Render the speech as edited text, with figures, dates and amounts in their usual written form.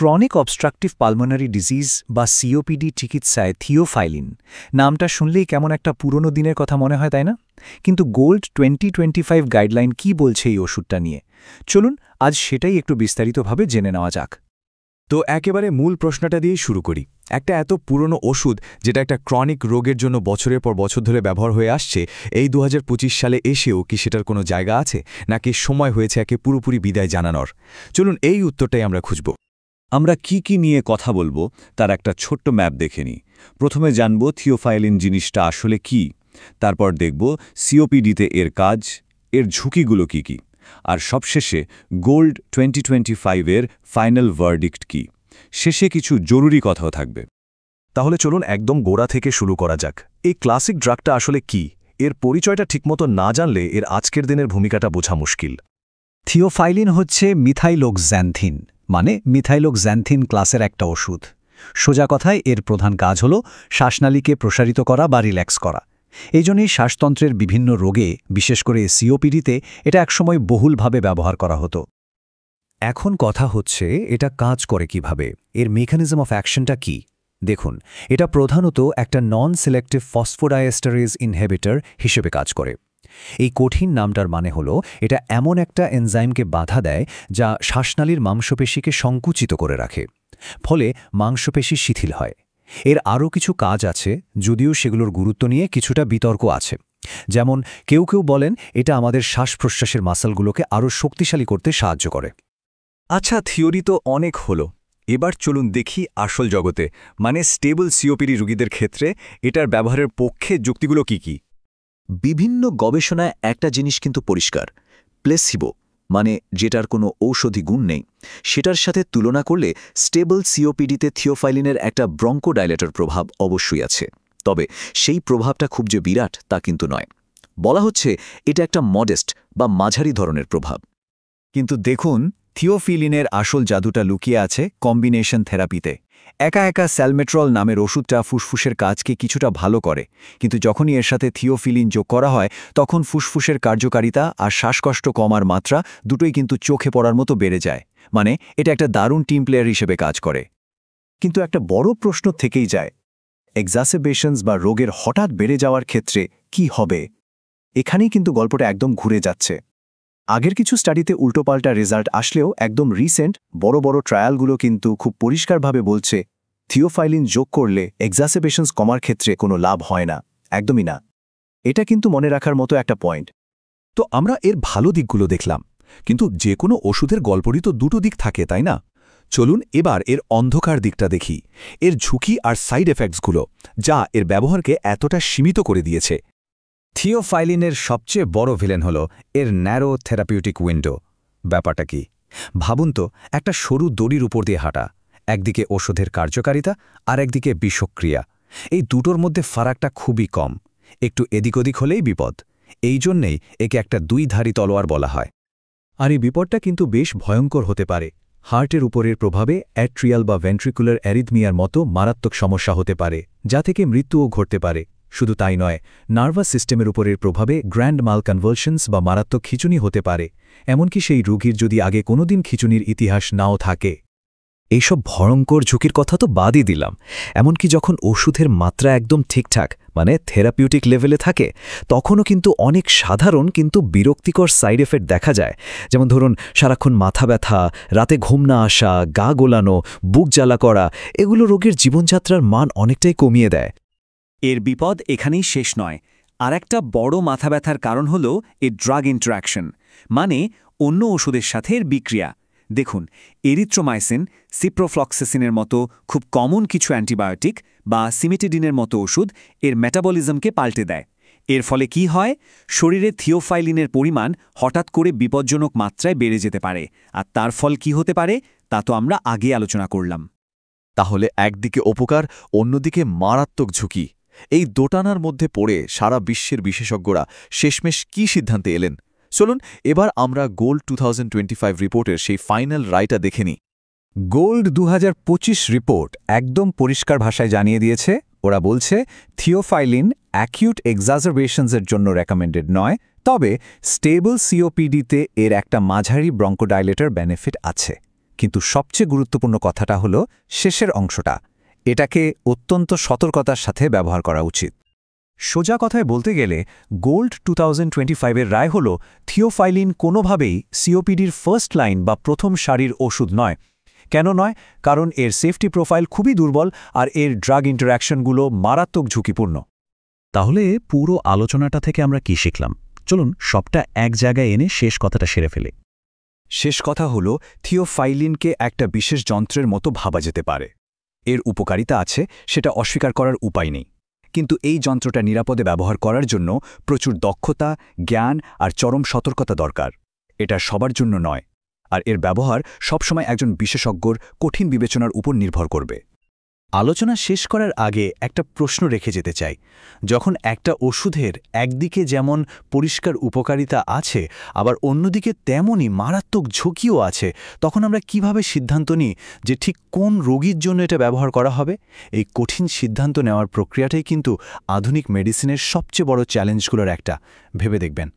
Chronic obstructive pulmonary disease বা COPD চিকিৎসায় theophylline নামটা শুনলেই কেমন একটা পুরনো দিনের কথা মনে হয়, তাই না? কিন্তু গোল্ড 2025 গাইডলাইন কি বলছে এই ওষুধটা নিয়ে? চলুন আজ সেটাই একটু বিস্তারিতভাবে জেনে নেওয়া যাক। তো একেবারে মূল প্রশ্নটা দিয়েই শুরু করি। একটা এত পুরনো ওষুধ যেটা একটা ক্রনিক রোগের জন্য বছরের পর বছর ধরে ব্যবহার হয়ে আসছে, এই 2025 সালে এসেও কি সেটার কোনো জায়গা আছে, নাকি সময় হয়েছে একে পুরোপুরি বিদায় জানানোর? চলুন এই উত্তরটাই আমরা খুঁজব। আমরা কি নিয়ে কথা বলবো তার একটা ছোট্ট ম্যাপ দেখে নিই। প্রথমে জানব থিওফাইলিন জিনিসটা আসলে কি, তারপর দেখব সিওপিডিতে এর কাজ, এর ঝুঁকিগুলো কি, আর সবশেষে গোল্ড 2025 এর ফাইনাল ভার্ডিক্ট কি। শেষে কিছু জরুরি কথাও থাকবে। তাহলে চলুন একদম গোড়া থেকে শুরু করা যাক। এই ক্লাসিক ড্রাগটা আসলে কি? এর পরিচয়টা ঠিকমতো না জানলে এর আজকের দিনের ভূমিকাটা বোঝা মুশকিল। থিওফাইলিন হচ্ছে মিথাইলোক্স্যান্থিন, মানে মিথাইলোক্স্যান্থিন ক্লাসের একটা ওষুধ। সোজা কথায় এর প্রধান কাজ হল শ্বাসনালীকে প্রসারিত করা বা রিল্যাক্স করা। এই জন্যই শ্বাসতন্ত্রের বিভিন্ন রোগে, বিশেষ করে সিওপিডিতে, এটা একসময় বহুলভাবে ব্যবহার করা হতো। এখন কথা হচ্ছে এটা কাজ করে কিভাবে, এর মেকানিজম অফ অ্যাকশনটা কি। দেখুন, এটা প্রধানত একটা নন সিলেক্টিভ ফসফোডাইএস্টারেজ ইনহিবিটর হিসেবে কাজ করে। এই কঠিন নামটার মানে হলো এটা এমন একটা এনজাইমকে বাধা দেয় যা শ্বাসনালীর মাংসপেশিকে সংকুচিত করে রাখে, ফলে মাংসপেশি শিথিল হয়। এর আরও কিছু কাজ আছে, যদিও সেগুলোর গুরুত্ব নিয়ে কিছুটা বিতর্ক আছে। যেমন কেউ বলেন এটা আমাদের শ্বাস-প্রশ্বাসের মাসলগুলোকে আরও শক্তিশালী করতে সাহায্য করে। আচ্ছা, থিওরি তো অনেক হলো, এবার চলুন দেখি আসল জগতে, মানে স্টেবল সিওপিডি রোগীদের ক্ষেত্রে এটার ব্যবহারের পক্ষে যুক্তিগুলো কি। বিভিন্ন গবেষণায় একটা জিনিস কিন্তু পরিষ্কার, প্লেসিবো মানে যেটার কোনো ঔষধি গুণ নেই, সেটার সাথে তুলনা করলে স্টেবল সিওপিডিতে থিওফাইলিনের একটা ব্রঙ্কোডাইলেটর প্রভাব অবশ্যই আছে। তবে সেই প্রভাবটা খুব যে বিরাট তা কিন্তু নয়। বলা হচ্ছে এটা একটা মডেস্ট বা মাঝারি ধরনের প্রভাব। কিন্তু দেখুন, থিওফিলিনের আসল জাদুটা লুকিয়ে আছে কম্বিনেশন থেরাপিতে। একা স্যালমেট্রল নামের ওষুধটা ফুসফুসের কাজকে কিছুটা ভালো করে, কিন্তু যখনই এর সাথে থিওফিলিন যোগ করা হয় তখন ফুসফুসের কার্যকারিতা আর শ্বাসকষ্ট কমার মাত্রা দুটোই কিন্তু চোখে পড়ার মতো বেড়ে যায়। মানে এটা একটা দারুণ টিম প্লেয়ার হিসেবে কাজ করে। কিন্তু একটা বড় প্রশ্ন থেকেই যায়, এক্সাসেবেশনস বা রোগের হঠাৎ বেড়ে যাওয়ার ক্ষেত্রে কি হবে? এখানেই কিন্তু গল্পটা একদম ঘুরে যাচ্ছে। আগের কিছু স্টাডিতে উল্টোপাল্টা রেজাল্ট আসলেও একদম রিসেন্ট বড় ট্রায়ালগুলো কিন্তু খুব পরিষ্কারভাবে বলছে থিওফাইলিন যোগ করলে এক্সাসেবেশনস কমার ক্ষেত্রে কোনো লাভ হয় না, একদমই না। এটা কিন্তু মনে রাখার মতো একটা পয়েন্ট। তো আমরা এর ভালো দিকগুলো দেখলাম, কিন্তু যে কোনো ওষুধের গল্পরই তো দুটো দিক থাকে, তাই না? চলুন এবার এর অন্ধকার দিকটা দেখি, এর ঝুঁকি আর সাইড এফেক্টসগুলো যা এর ব্যবহারকে এতটা সীমিত করে দিয়েছে। থিওফাইলিনের সবচেয়ে বড় ভিলেন হল এর ন্যারো থেরাপিউটিক উইন্ডো। ব্যাপারটা কি? ভাবুন তো, একটা সরু দড়ির উপর দিয়ে হাঁটা, একদিকে ওষুধের কার্যকারিতা আর একদিকে বিষক্রিয়া। এই দুটোর মধ্যে ফারাকটা খুবই কম, একটু এদিক ওদিক হলেই বিপদ। এই জন্যেই একে একটা দুইধারী তলোয়ার বলা হয়। আর এই বিপদটা কিন্তু বেশ ভয়ঙ্কর হতে পারে। হার্টের উপরের প্রভাবে অ্যাট্রিয়াল বা ভেন্ট্রিকুলার অ্যারিথমিয়ার মতো মারাত্মক সমস্যা হতে পারে, যা থেকে মৃত্যুও ঘটতে পারে। শুধু তাই নয়, নার্ভাস সিস্টেমের উপরের প্রভাবে গ্র্যান্ড মাল কনভালশনস বা মারাত্মক খিঁচুনি হতে পারে, এমনকি সেই রোগীর যদি আগে কোনোদিন খিঁচুনির ইতিহাস নাও থাকে। এইসব ভয়ঙ্কর ঝুঁকির কথা তো বাদই দিলাম, এমনকি যখন ওষুধের মাত্রা একদম ঠিকঠাক মানে থেরাপিউটিক লেভেলে থাকে তখনও কিন্তু অনেক সাধারণ কিন্তু বিরক্তিকর সাইড এফেক্ট দেখা যায়। যেমন ধরুন, সারাক্ষণ মাথা ব্যথা, রাতে ঘুম না আসা, গা গোলানো, বুক জ্বালা করা, এগুলো রোগীর জীবনযাত্রার মান অনেকটাই কমিয়ে দেয়। এর বিপদ এখানেই শেষ নয়। আর একটা বড় মাথা ব্যথার কারণ হল এর ড্রাগ ইন্টারাকশন, মানে অন্য ওষুধের সাথে এর বিক্রিয়া। দেখুন, এরিথ্রোমাইসিন, সিপ্রোফ্লক্সাসিনের মতো খুব কমন কিছু অ্যান্টিবায়োটিক বা সিমেটিডিনের মতো ওষুধ এর মেটাবলিজমকে পাল্টে দেয়। এর ফলে কি হয়? শরীরে থিওফাইলিনের পরিমাণ হঠাৎ করে বিপজ্জনক মাত্রায় বেড়ে যেতে পারে, আর তার ফল কি হতে পারে তা তো আমরা আগে আলোচনা করলাম। তাহলে একদিকে উপকার, অন্যদিকে মারাত্মক ঝুঁকি। এই দোটানার মধ্যে পড়ে সারা বিশ্বের বিশেষজ্ঞরা শেষমেশ কি সিদ্ধান্তে এলেন? চলুন এবার আমরা গোল্ড 2025 রিপোর্টের সেই ফাইনাল রায়টা দেখে নিই। গোল্ড 2025 রিপোর্ট একদম পরিষ্কার ভাষায় জানিয়ে দিয়েছে, ওরা বলছে থিওফাইলিন অ্যাকিউট এক্সাজারবেশনসের জন্য রেকমেন্ডেড নয়, তবে স্টেবল সিওপিডিতে এর একটা মাঝারি ব্রঙ্কোডাইলেটর বেনিফিট আছে। কিন্তু সবচেয়ে গুরুত্বপূর্ণ কথাটা হলো শেষের অংশটা। এটাকে অত্যন্ত সতর্কতার সাথে ব্যবহার করা উচিত। সোজা কথায় বলতে গেলে গোল্ড 2025-এর রায় হল থিওফাইলিন কোনোভাবেই সিওপিডির ফার্স্ট লাইন বা প্রথম সারির ওষুধ নয়। কেন নয়? কারণ এর সেফটি প্রোফাইল খুবই দুর্বল আর এর ড্রাগ ইন্টারঅ্যাকশনগুলো মারাত্মক ঝুঁকিপূর্ণ। তাহলে পুরো আলোচনাটা থেকে আমরা কি শিখলাম? চলুন সবটা এক জায়গায় এনে শেষ কথাটা সেরে ফেলি। শেষ কথা হল থিওফাইলিনকে একটা বিশেষ যন্ত্রের মতো ভাবা যেতে পারে। এর উপকারিতা আছে, সেটা অস্বীকার করার উপায় নেই। কিন্তু এই যন্ত্রটা নিরাপদে ব্যবহার করার জন্য প্রচুর দক্ষতা, জ্ঞান আর চরম সতর্কতা দরকার। এটা সবার জন্য নয়, আর এর ব্যবহার সবসময় একজন বিশেষজ্ঞর কঠিন বিবেচনার উপর নির্ভর করবে। আলোচনা শেষ করার আগে একটা প্রশ্ন রেখে যেতে চাই। যখন একটা ওষুধের একদিকে যেমন পরিষ্কার উপকারিতা আছে, আবার অন্যদিকে তেমনই মারাত্মক ঝুঁকিও আছে, তখন আমরা কিভাবে সিদ্ধান্ত নিই যে ঠিক কোন রোগীর জন্য এটা ব্যবহার করা হবে? এই কঠিন সিদ্ধান্ত নেওয়ার প্রক্রিয়াটাই কিন্তু আধুনিক মেডিসিনের সবচেয়ে বড় চ্যালেঞ্জগুলোর একটা। ভেবে দেখবেন।